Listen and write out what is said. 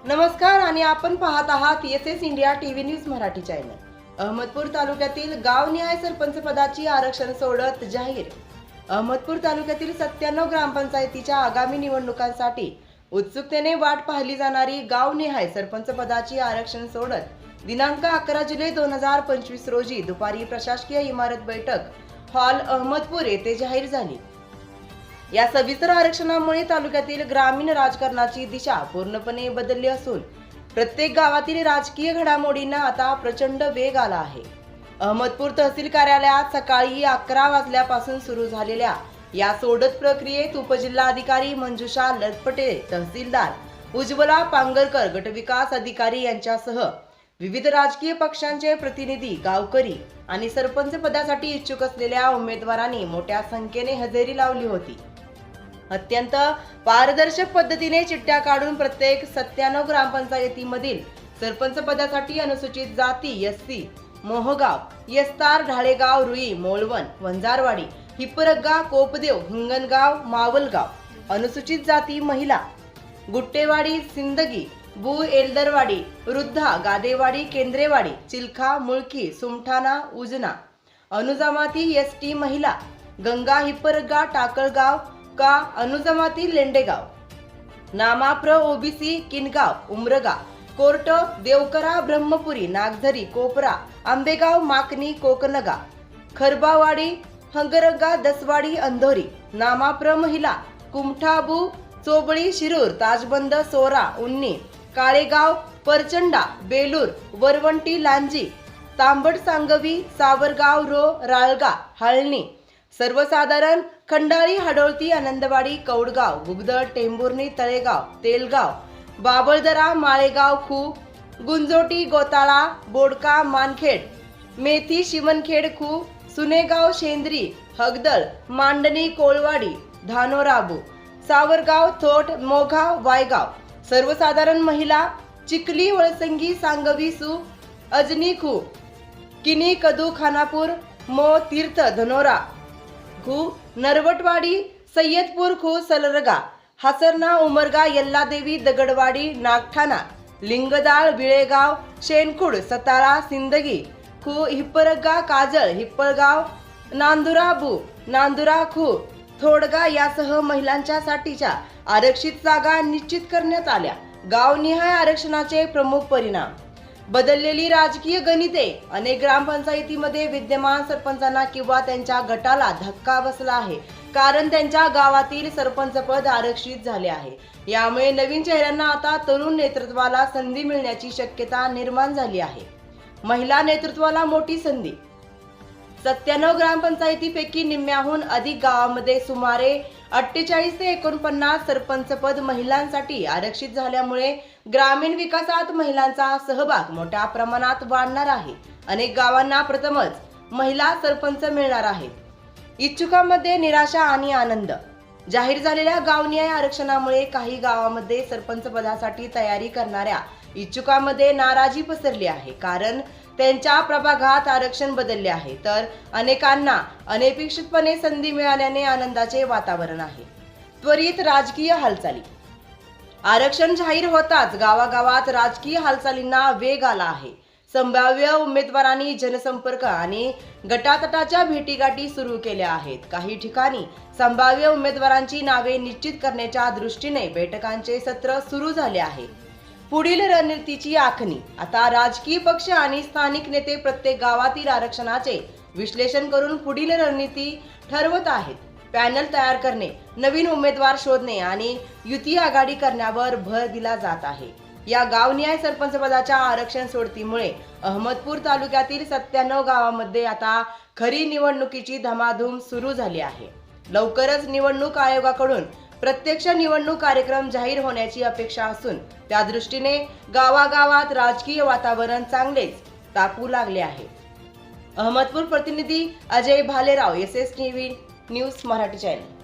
नमस्कार आणि आपण पाहत आहात SS India TV news Marathi channel. Ahmadpur तालुक्यातील गावनिहाय सरपंच पदाची आरक्षण सोडत जाहीर। अहमदपूर तालुक्यातील 97 ग्रामपंचायतीच्या आगामी निवडणुकांसाठी उत्सुकतेने वाट पाहिली जाणारी गावनिहाय सरपंच पदाची आरक्षण सोडत दिनांक 11 जुलै 2025 रोजी दुपारी प्रशासकीय इमारत बैठक हॉल अहमदपूर येथे जाहीर झाली। या सविस्तर आरक्षणामुळे तालुक्यातील ग्रामीण राजकारणाची दिशा पूर्णपणे बदलली असून प्रत्येक गावातील राजकीय घडामोडींना आता प्रचंड वेग आला आहे। अहमदपूर तहसील कार्यालयात सकाळी 11 वाजल्यापासून सुरू झालेल्या या सोडत प्रक्रियेत उपजिल्हाधिकारी मंजुषा लटपटे, तहसीलदार उज्ज्वला पांगरकर, गटविकास अधिकारी यांच्यासह विविध राजकीय पक्षांचे प्रतिनिधी, गावकरी आणि सरपंच पदासाठी इच्छुक असलेल्या उमेदवारांनी मोठ्या संख्येने हजेरी लावली होती। अत्यंत पारदर्शक पद्धतीने चिठ्ठ्या काढून प्रत्येक 97 ग्रामपंचायतीमधील सरपंच पदासाठी अनुसूचित जाती एससी, मोहगाव, येस्तार, ढाळेगाव, रुई, मोळवन, वंजारवाडी, हिप्परगा, कोपदेव, हिंगणगाव, मावलगाव, अनुसूचित जाती महिला, गुट्टेवाडी, सिंदगी, बु एल्दरवाडी, वृद्धा, गादेवाडी, केंद्रेवाडी, चिलखा, मुळखी, सुमठाणा, उजना, अनुजमाती एसटी महिला, गंगा, हिप्परगा, टाकळगाव का अनुजमाती, लेंडेगाव, नामाप्र ओबीसी, किनगाव, उमरगा, कोर्ट, देवकरा, ब्रह्मपुरी, नागझरी, कोपरा, आंबेगाव, माकणी, कोकनगा, खरबावाडी, हंगरगा, दसवाडी, अंधोरी, नामाप्र महिला, कुमठाबू, चोबळी, शिरूर, ताजबंद, सोरा, उन्नी, काळेगाव, परचंडा, बेलूर, वरवंटी, लांजी, तांबड, सांगवी, सावरगाव, रो, राळगा, हाळणी, सर्वसाधारण, खंडाळी, हडोळती, आनंदवाडी, कौडगाव, गुगदळ, टेंभुर्णी, तळेगाव, तेलगाव, बाबळदरा, माळेगाव, खू, गुंजोटी, गोताळा, बोडका, मानखेड, मेथी, शिवनखेड, खू, सुनेगाव, शेंद्री, हगदळ, मांडणी, कोळवाडी, धानोराबू, सावरगाव, थोट, मोघा, वायगाव, सर्वसाधारण महिला, चिखली, वळसंगी, सांगवी, सू, अजनी, खू, किनी, कदू, खानापूर, मो, तीर्थ, धनोरा, खू, नरवटवाडी, सय्यदपूर, खू, सलरगा, हासरना, उमरगा, यल्लादेवी, दगडवाडी, नागठाणा, लिंगदाळ, विळेगाव, शेनखुड, सताळा, सिंदगी, खू, हिप्परगा, काजळ, हिप्पळगाव, नांदुरा, बू, नांदुरा, खू, थोडगा यासह महिलांच्या साठीच्या आरक्षित जागा निश्चित करण्यात आल्या। गावनिहाय आरक्षणाचे प्रमुख परिणाम: बदललेली राजकीय गणिते। अनेक ग्रामपंचायतीमध्ये विद्यमान सरपंचांना किंवा त्यांच्या गटाला धक्का बसला आहे, कारण त्यांच्या गावातील सरपंच पद आरक्षित झाले आहे। यामुळे नवीन चेहऱ्यांना आता तरुण नेतृत्वाला संधी मिळण्याची शक्यता निर्माण झाली आहे। महिला नेतृत्वाला मोठी संधी: 97 ग्रामपंचायतीपैकी निम्म्याहून अधिक गावामध्ये सुमारे 48 ते 49 सरपंच पद महिलांसाठी आरक्षित झाल्यामुळे ग्रामीण विकासात महिलांचा सहभाग मोठ्या प्रमाणात वाढणार आहे। अनेक गावांना प्रथमच महिला सरपंच मिळणार आहेत। इच्छुकांमध्ये निराशा आणि आनंद: जाहीर झालेल्या गावनिहाय आरक्षणामुळे काही गावांमध्ये सरपंच पदासाठी तयारी करणाऱ्या इच्छुकांमध्ये नाराजी पसरली आहे, कारण त्यांच्या प्रभागात आरक्षण बदलले आहे, तर अनेकांना अनपेक्षितपणे संधी मिळाल्याने आनंदाचे वातावरण आहे। त्वरित राजकीय हालचाली: आरक्षण जाहीर होताच गावागावात राजकीय हालचालींना वेग आला आहे। संभाव्य उमेदवारांनी जनसंपर्क आणि गटातटाच्या भेटीगाठी सुरू केल्या आहेत। काही ठिकाणी संभाव्य उमेदवारांची नावे निश्चित करण्याच्या दृष्टीने बैठकांचे सत्र सुरू झाले आहे। पुढील रणनीतीची आखणी: आता राजकीय पक्ष आणि स्थानिक नेते प्रत्येक गावातील आरक्षणाचे विश्लेषण करून पुढील रणनीती ठरवत आहेत। पॅनल तयार करणे, नवीन उमेदवार शोधणे आणि युती आघाडी करण्यावर भर दिला जात आहे। या गावनिहाय सरपंच पदाच्या आरक्षण सोडतीमुळे अहमदपूर तालुक्यातील 97 गावांमध्ये आता खरी निवडणुकीची धमाधूम सुरू झाली आहे। लवकरच निवडणूक आयोगाकडून प्रत्यक्ष निवडणूक कार्यक्रम जाहीर होण्याची अपेक्षा असून त्या दृष्टीने गावागावात राजकीय वातावरण चांगलेच तापू लागले आहे। अहमदपूर प्रतिनिधी Ajay Bhalerao, SS TV news Marathi channel.